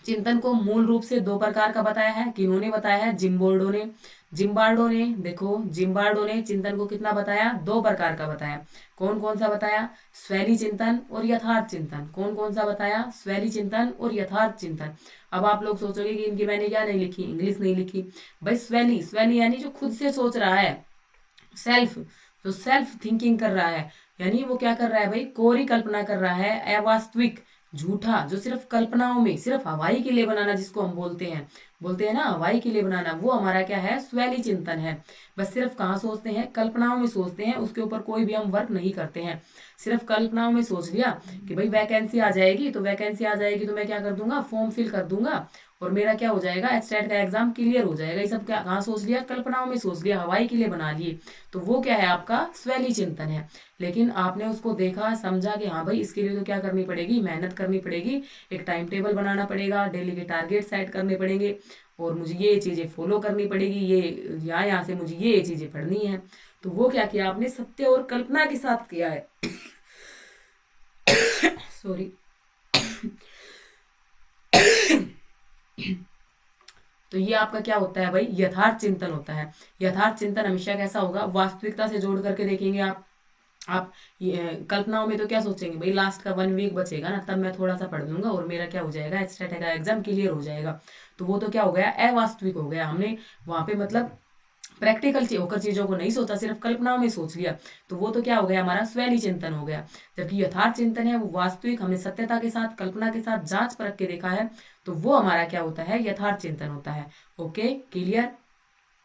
Speaker 1: चिंतन को मूल रूप से दो प्रकार का बताया है, किन्होंने बताया है, जिम्बार्डो ने। जिम्बार्डो ने, देखो जिम्बार्डो ने चिंतन को कितना बताया, दो प्रकार का बताया। कौन कौन सा बताया, स्वैली चिंतन और यथार्थ चिंतन। कौन कौन सा बताया, स्वैली चिंतन और यथार्थ चिंतन। अब आप लोग सोचोगे कि इनकी मैंने क्या नहीं लिखी, इंग्लिश नहीं लिखी भाई। स्वैली, स्वैली यानी जो खुद से सोच रहा है, सेल्फ, जो सेल्फ थिंकिंग कर रहा है, यानी वो क्या कर रहा है भाई, कोरी कल्पना कर रहा है, अवास्तविक, झूठा, जो सिर्फ कल्पनाओं में, सिर्फ हवाई के लिए बनाना, जिसको हम बोलते हैं ना हवाई के लिए बनाना, वो हमारा क्या है, स्वैली चिंतन है। बस सिर्फ कहाँ सोचते हैं, कल्पनाओं में सोचते हैं, उसके ऊपर कोई भी हम वर्क नहीं करते हैं। सिर्फ कल्पनाओं में सोच लिया कि भाई वैकेंसी आ जाएगी, तो वैकेंसी आ जाएगी तो मैं क्या कर दूंगा, फॉर्म फिल कर दूंगा, और मेरा क्या हो जाएगा, एचटेट का एग्जाम क्लियर हो जाएगा। ये सब क्या, कहाँ सोच लिया, कल्पनाओं में सोच लिया, हवाई के लिए बना लिए, तो वो क्या है, आपका स्वैली चिंतन है। लेकिन आपने उसको देखा, समझा कि हाँ भाई इसके लिए तो क्या करनी पड़ेगी, मेहनत करनी पड़ेगी, एक टाइम टेबल बनाना पड़ेगा, डेली के टारगेट सेट करने पड़ेंगे, और मुझे ये चीजें फॉलो करनी पड़ेगी, ये यहाँ से मुझे ये चीजें पढ़नी है। तो वो क्या किया आपने, सत्य और कल्पना के साथ किया है। सॉरी। तो ये आपका क्या होता है भाई, यथार्थ चिंतन होता है। यथार्थ चिंतन हमेशा कैसा होगा, वास्तविकता से जोड़ करके देखेंगे आप कल्पनाओं में तो क्या सोचेंगे भाई, लास्ट का 1 वीक बचेगा ना, तब मैं थोड़ा सा पढ़ लूंगा और मेरा क्या हो जाएगा, एचटेट का एग्जाम क्लियर हो जाएगा। तो वो तो क्या हो गया, अवास्तविक हो गया। हमने वहां पे मतलब प्रैक्टिकल होकर चीजों को नहीं सोचा, सिर्फ कल्पनाओं में सोच लिया, तो वो तो क्या हो गया, हमारा स्वैली चिंतन हो गया। जबकि यथार्थ चिंतन है वो वास्तविक, हमने सत्यता के साथ, कल्पना के साथ जांच परख के देखा है, तो वो हमारा क्या होता है, यथार्थ चिंतन होता है। Okay, clear.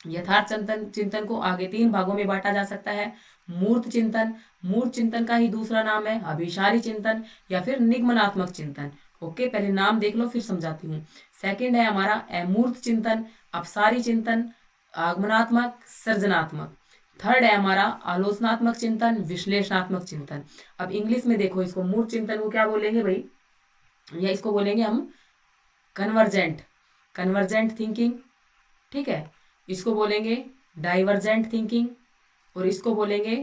Speaker 1: यथार्थ चिंतन चिंतन को आगे 3 भागों में बांटा जा सकता है। मूर्त चिंतन, मूर्त चिंतन का ही दूसरा नाम है अभिसारी चिंतन या फिर निगमनात्मक चिंतन। ओके, पहले नाम देख लो फिर समझाती हूँ। सेकंड है हमारा अमूर्त चिंतन, अपसारी चिंतन, आगमनात्मक, सृजनात्मक। थर्ड है हमारा आलोचनात्मक चिंतन, विश्लेषणात्मक चिंतन। अब इंग्लिश में देखो, इसको मूर्त चिंतन को क्या बोलेंगे भाई, या इसको बोलेंगे हम कन्वर्जेंट, कन्वर्जेंट थिंकिंग, ठीक है। इसको बोलेंगे डाइवर्जेंट थिंकिंग, और इसको बोलेंगे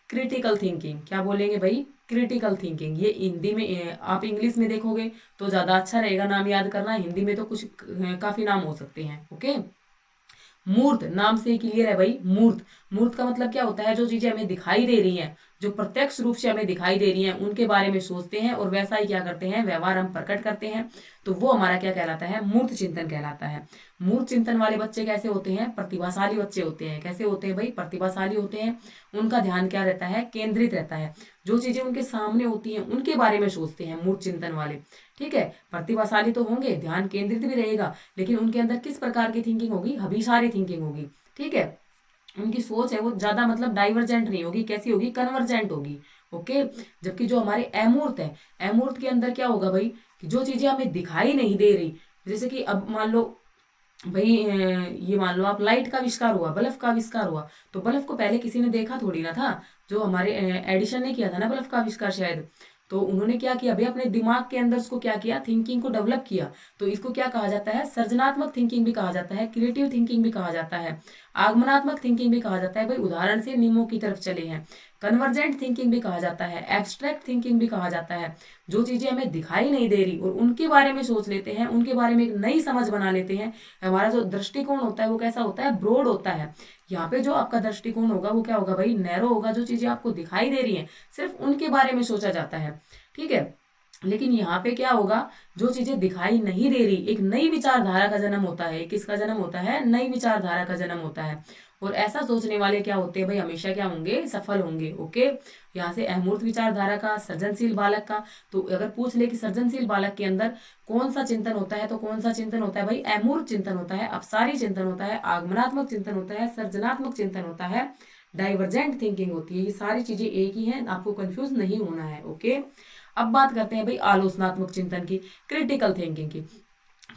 Speaker 1: क्रिटिकल थिंकिंग। क्या बोलेंगे भाई, क्रिटिकल थिंकिंग। ये हिंदी में, आप इंग्लिश में देखोगे तो ज्यादा अच्छा रहेगा नाम याद करना, हिंदी में तो कुछ काफी नाम हो सकते हैं। ओके, मूर्त, नाम से क्लियर है भाई, मूर्त, मूर्त का मतलब क्या होता है, जो चीजें हमें दिखाई दे रही हैं, जो प्रत्यक्ष रूप से हमें दिखाई दे रही हैं, उनके बारे में सोचते हैं और वैसा ही क्या करते हैं, व्यवहार हम प्रकट करते हैं। तो वो हमारा क्या कहलाता है, मूर्त चिंतन कहलाता है। मूर्त चिंतन वाले बच्चे कैसे होते हैं, प्रतिभाशाली बच्चे होते हैं। कैसे होते हैं भाई, प्रतिभाशाली होते हैं। उनका ध्यान क्या रहता है, केंद्रित रहता है। जो चीजें उनके सामने होती हैं उनके बारे में सोचते हैं मूर्त चिंतन वाले। ठीक है, प्रतिभाशाली तो होंगे, ध्यान केंद्रित भी रहेगा, लेकिन उनके अंदर किस प्रकार की थिंकिंग होगी, अभिसारी थिंकिंग होगी। ठीक है, उनकी सोच है वो ज्यादा मतलब डाइवर्जेंट नहीं होगी, कैसी होगी, कन्वर्जेंट होगी। ओके, जबकि जो हमारे अमूर्त है, अमूर्त के अंदर क्या होगा भाई, कि जो चीजें हमें दिखाई नहीं दे रही, जैसे कि अब मान लो भाई ये मान लो आप, लाइट का आविष्कार हुआ, बल्ब का आविष्कार हुआ, तो बल्ब को पहले किसी ने देखा थोड़ी ना था। जो हमारे एडिशन ने किया था ना बल्ब का आविष्कार शायद, तो उन्होंने क्या किया भाई, अपने दिमाग के अंदर उसको क्या किया, थिंकिंग को डेवलप किया। तो इसको क्या कहा जाता है, सृजनात्मक थिंकिंग भी कहा जाता है, क्रिएटिव थिंकिंग भी कहा जाता है, आगमनात्मक थिंकिंग भी कहा जाता है। भाई उदाहरण से नियमों की तरफ चले हैं। कन्वर्जेंट थिंकिंग भी कहा जाता है, एब्स्ट्रैक्ट थिंकिंग भी कहा जाता है। जो चीजें हमें दिखाई नहीं दे रही और उनके बारे में सोच लेते हैं, उनके बारे में एक नई समझ बना लेते हैं। हमारा जो दृष्टिकोण होता है वो कैसा होता है, ब्रॉड होता है। यहाँ पे जो आपका दृष्टिकोण होगा वो क्या होगा भाई, नैरो होगा। जो चीजें आपको दिखाई दे रही हैं सिर्फ उनके बारे में सोचा जाता है। ठीक है, लेकिन यहाँ पे क्या होगा, जो चीजें दिखाई नहीं दे रही, एक नई विचारधारा का जन्म होता है। किसका जन्म होता है, नई विचारधारा का जन्म होता है। और ऐसा सोचने वाले क्या होते हैं भाई, हमेशा क्या होंगे, सफल होंगे। ओके, यहाँ से अमूर्त विचारधारा का, सृजनशील बालक का। तो अगर पूछ ले कि सृजनशील बालक के अंदर कौन सा चिंतन होता है, तो कौन सा चिंतन होता है भाई, अमूर्त चिंतन होता है, अपसारी चिंतन होता है, आगमनात्मक चिंतन होता है, सृजनात्मक चिंतन होता है, डाइवर्जेंट थिंकिंग होती है। ये सारी चीजें एक ही हैं, आपको कंफ्यूज नहीं होना है। ओके, अब बात करते हैं भाई आलोचनात्मक चिंतन की, क्रिटिकल थिंकिंग की।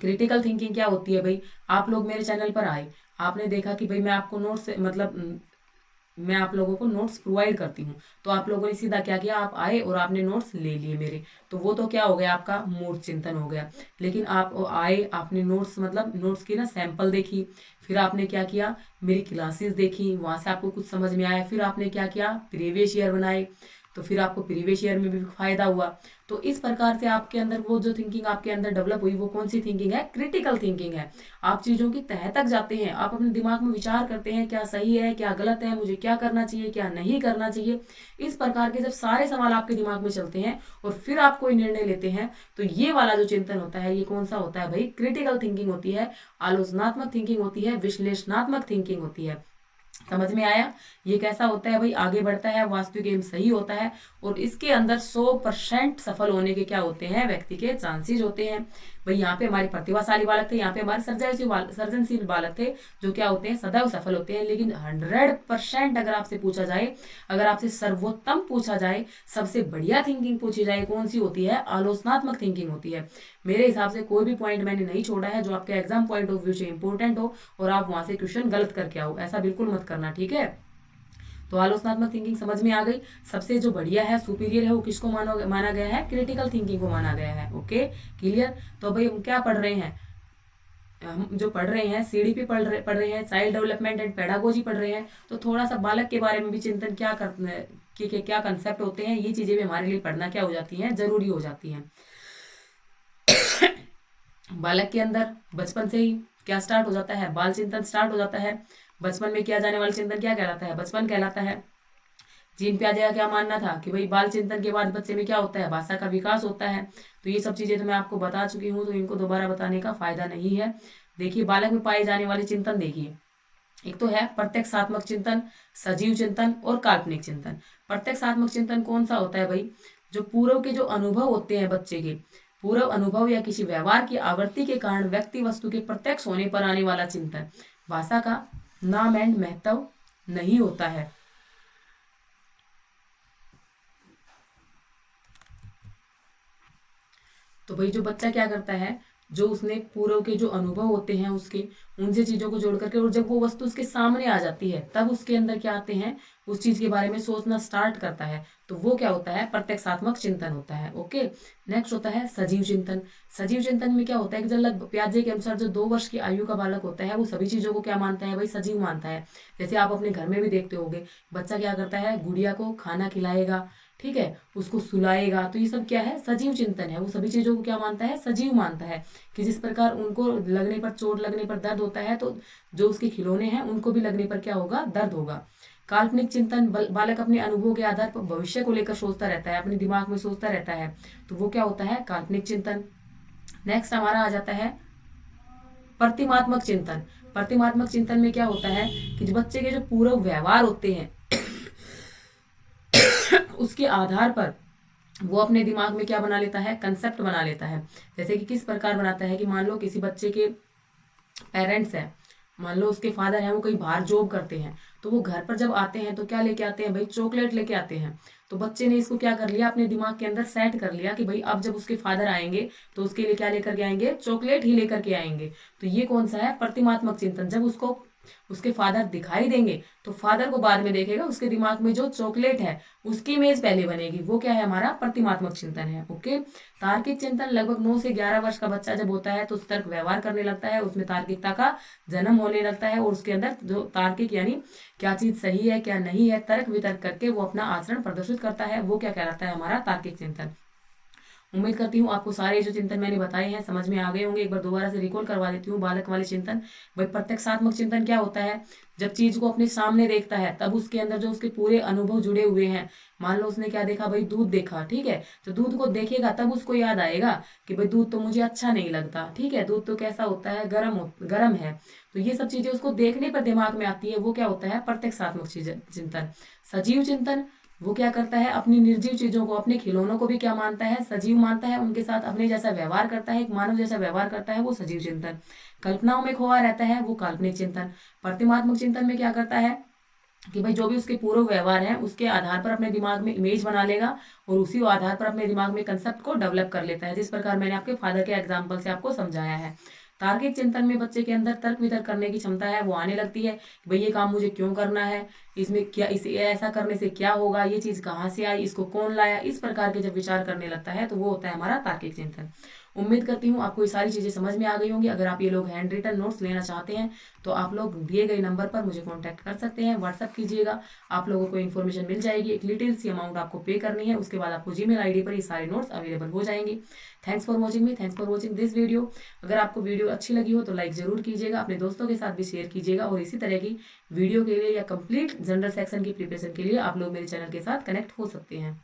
Speaker 1: क्रिटिकल थिंकिंग क्या होती है भाई, आप लोग मेरे चैनल पर आए, आपने देखा कि भाई मैं आपको नोट्स मतलब मैं आप लोगों को नोट्स प्रोवाइड करती हूँ, तो आप लोगों ने सीधा क्या किया, आप आए और आपने नोट्स ले लिए मेरे। तो वो तो क्या हो गया, आपका मूर्त चिंतन हो गया। लेकिन आप आए, आपने नोट्स मतलब नोट्स की ना सैंपल देखी, फिर आपने क्या किया, मेरी क्लासेस देखी, वहां से आपको कुछ समझ में आया, फिर आपने क्या किया, प्रीवियस ईयर बनाए, तो फिर आपको प्रीवियस ईयर में भी फायदा हुआ। तो इस प्रकार से आपके अंदर वो जो थिंकिंग आपके अंदर डेवलप हुई, वो कौन सी थिंकिंग है, क्रिटिकल थिंकिंग है। आप चीजों की तह तक जाते हैं, आप अपने दिमाग में विचार करते हैं, क्या सही है, क्या गलत है, मुझे क्या करना चाहिए, क्या नहीं करना चाहिए। इस प्रकार के जब सारे सवाल आपके दिमाग में चलते हैं और फिर आप कोई निर्णय लेते हैं, तो ये वाला जो चिंतन होता है, ये कौन सा होता है भाई, क्रिटिकल थिंकिंग होती है, आलोचनात्मक थिंकिंग होती है, विश्लेषणात्मक थिंकिंग होती है। समझ में आया, ये कैसा होता है भाई, आगे बढ़ता है, वास्तविक एम सही होता है, और इसके अंदर 100% सफल होने के क्या होते हैं, व्यक्ति के चांसेस होते हैं। भाई यहाँ पे हमारे प्रतिभाशाली बालक थे, यहाँ पे हमारे सर्जनशील बालक थे, जो क्या होते हैं, सदैव सफल होते हैं। लेकिन 100% अगर आपसे पूछा जाए, अगर आपसे सर्वोत्तम पूछा जाए, सबसे बढ़िया थिंकिंग पूछी जाए, कौन सी होती है, आलोचनात्मक थिंकिंग होती है। मेरे हिसाब से कोई भी पॉइंट मैंने नहीं छोड़ा है जो आपके एग्जाम पॉइंट ऑफ व्यू से इंपॉर्टेंट हो और आप वहां से क्वेश्चन गलत करके आओ, ऐसा बिल्कुल मत करना। ठीक है, तो आलोचनात्मक थिंकिंग समझ में आ गई। सबसे जो बढ़िया है, सुपीरियर है, वो किसको माना गया है, क्रिटिकल थिंकिंग को माना गया है। Okay, clear. तो भाई हम क्या पढ़ रहे हैं, हम जो पढ़ रहे हैं सीडीपी पढ़ रहे हैं, चाइल्ड डेवलपमेंट एंड पेडागोजी पढ़ रहे हैं। तो थोड़ा सा बालक के बारे में भी चिंतन क्या कर क्या कंसेप्ट होते हैं, ये चीजें भी हमारे लिए पढ़ना क्या हो जाती हैं, जरूरी हो जाती हैं। बालक के अंदर बचपन से ही क्या स्टार्ट हो जाता है, बाल चिंतन स्टार्ट हो जाता है। बचपन में किया जाने वाला चिंतन क्या कहलाता है, बचपन कहलाता है। जीन प्याजे का क्या मानना था कि भाई बाल चिंतन के बाद बच्चे में क्या होता है, भाषा का विकास होता है। तो ये सब चीजें तो मैं आपको बता चुकी हूँ, तो इनको दोबारा बताने का फायदा नहीं है। देखिए, बालक में पाए जाने वाले चिंतन देखिए, एक तो है प्रत्यक्षात्मक चिंतन, सजीव चिंतन और काल्पनिक चिंतन। प्रत्यक्षात्मक चिंतन कौन सा होता है भाई, जो पूर्व के जो अनुभव होते हैं बच्चे के, पूर्व अनुभव या किसी व्यवहार की आवृत्ति के कारण व्यक्ति वस्तु के प्रत्यक्ष होने पर आने वाला चिंतन। भाषा का नाम एंड महत्व नहीं होता है। तो भाई जो बच्चा क्या करता है, जो उसने पूर्व के जो अनुभव होते हैं उसके, उनसे चीजों को जोड़ करके, और जब वो वस्तु उसके सामने आ जाती है, तब उसके अंदर क्या आते हैं, उस चीज के बारे में सोचना स्टार्ट करता है। तो वो क्या होता है, प्रत्यक्षात्मक चिंतन होता है। ओके, नेक्स्ट होता है सजीव चिंतन। सजीव चिंतन में क्या होता है कि जब प्याजे के अनुसार जो 2 वर्ष की आयु का बालक होता है, वो सभी चीजों को क्या मानता है भाई, सजीव मानता है। जैसे आप अपने घर में भी देखते होंगे, बच्चा क्या करता है, गुड़िया को खाना खिलाएगा, ठीक है, उसको सुलाएगा। तो ये सब क्या है, सजीव चिंतन है। वो सभी चीजों को क्या मानता है, सजीव मानता है। कि जिस प्रकार उनको लगने पर, चोट लगने पर दर्द होता है, तो जो उसके खिलौने हैं उनको भी लगने पर क्या होगा, दर्द होगा। काल्पनिक चिंतन, बालक अपने अनुभवों के आधार पर भविष्य को लेकर सोचता रहता है, अपने दिमाग में सोचता रहता है, तो वो क्या होता है, काल्पनिक चिंतन। नेक्स्ट हमारा आ जाता है प्रतिमात्मक चिंतन। प्रतिमात्मक चिंतन में क्या होता है कि जो बच्चे के जो पूर्व व्यवहार होते हैं उसके आधार पर वो अपने दिमाग में क्या बना लेता है, कंसेप्ट बना लेता है। जैसे कि किस प्रकार बनाता है कि मान लो किसी बच्चे के पेरेंट्स हैं, मान लो उसके फादर हैं, वो कहीं बाहर जॉब करते हैं, तो वो घर पर जब आते हैं तो क्या लेके आते हैं भाई, चॉकलेट लेके आते हैं। तो बच्चे ने इसको क्या कर लिया, अपने दिमाग के अंदर सेट कर लिया कि भाई अब जब उसके फादर आएंगे तो उसके लिए क्या लेकर के आएंगे, चॉकलेट ही लेकर के आएंगे। तो ये कौन सा है, प्रतिमात्मक चिंतन। जब उसको उसके फादर दिखाई देंगे तो फादर को बाद में देखेगा, उसके दिमाग में जो चॉकलेट है उसकी इमेज पहले बनेगी, वो क्या है, हमारा प्रतिमात्मक चिंतन है। ओके। तार्किक चिंतन, लगभग 9 से 11 वर्ष का बच्चा जब होता है तो उस तर्क व्यवहार करने लगता है, उसमें तार्किकता का जन्म होने लगता है और उसके अंदर जो तार्किक यानी क्या चीज सही है क्या नहीं है, तर्क वितर्क करके वो अपना आचरण प्रदर्शित करता है, वो क्या कहलाता है, हमारा तार्किक चिंतन। उम्मीद करती हूँ आपको सारे जो चिंतन मैंने बताए हैं समझ में आ गए होंगे। एक बार दोबारा से रिकॉल करवा देती हूँ। बालक वाले चिंतन, भाई प्रत्यक्षात्मक चिंतन क्या होता है, जब चीज को अपने सामने देखता है तब उसके अंदर जो उसके पूरे अनुभव जुड़े हुए हैं, मान लो उसने क्या देखा भाई, दूध देखा, ठीक है, तो दूध को देखेगा तब उसको याद आएगा कि भाई दूध तो मुझे अच्छा नहीं लगता, ठीक है, दूध तो कैसा होता है, गर्म है। तो ये सब चीजें उसको देखने पर दिमाग में आती है, वो क्या होता है, प्रत्यक्षात्मक चिंतन। सजीव चिंतन, वो क्या करता है, अपनी निर्जीव चीजों को, अपने खिलौनों को भी क्या मानता है, सजीव मानता है, उनके साथ अपने जैसा व्यवहार करता है, एक मानव जैसा व्यवहार करता है, वो सजीव चिंतन। कल्पनाओं में खोआ रहता है, वो काल्पनिक चिंतन। प्रतिमात्मक चिंतन में क्या करता है कि भाई जो भी उसके पूर्व व्यवहार है उसके आधार पर अपने दिमाग में इमेज बना लेगा और उसी आधार पर अपने दिमाग में कंसेप्ट को डेवलप कर लेता है, जिस प्रकार मैंने आपके फादर के एग्जाम्पल से आपको समझाया है। तार्किक चिंतन में बच्चे के अंदर तर्क वितर्क करने की क्षमता है, वो आने लगती है कि भाई ये काम मुझे क्यों करना है, इसमें क्या, इसे ऐसा करने से क्या होगा, ये चीज कहाँ से आई, इसको कौन लाया, इस प्रकार के जब विचार करने लगता है तो वो होता है हमारा तार्किक चिंतन। उम्मीद करती हूँ आपको ये सारी चीजें समझ में आ गई होंगी। अगर आप ये लोग हैंड रिटन नोट्स लेना चाहते हैं तो आप लोग दिए गए नंबर पर मुझे कांटेक्ट कर सकते हैं, व्हाट्सअप कीजिएगा, आप लोगों को इन्फॉर्मेशन मिल जाएगी। एक लिटिल सी अमाउंट आपको पे करनी है, उसके बाद आपको जीमेल आईडी पर ये सारे नोट्स अवेलेबल हो जाएंगे। Thanks for watching me, thanks for watching this video. अगर आपको वीडियो अच्छी लगी हो तो लाइक जरूर कीजिएगा, अपने दोस्तों के साथ भी शेयर कीजिएगा और इसी तरह की वीडियो के लिए या कंप्लीट जनरल सेक्शन की प्रिपरेशन के लिए आप लोग मेरे चैनल के साथ कनेक्ट हो सकते हैं।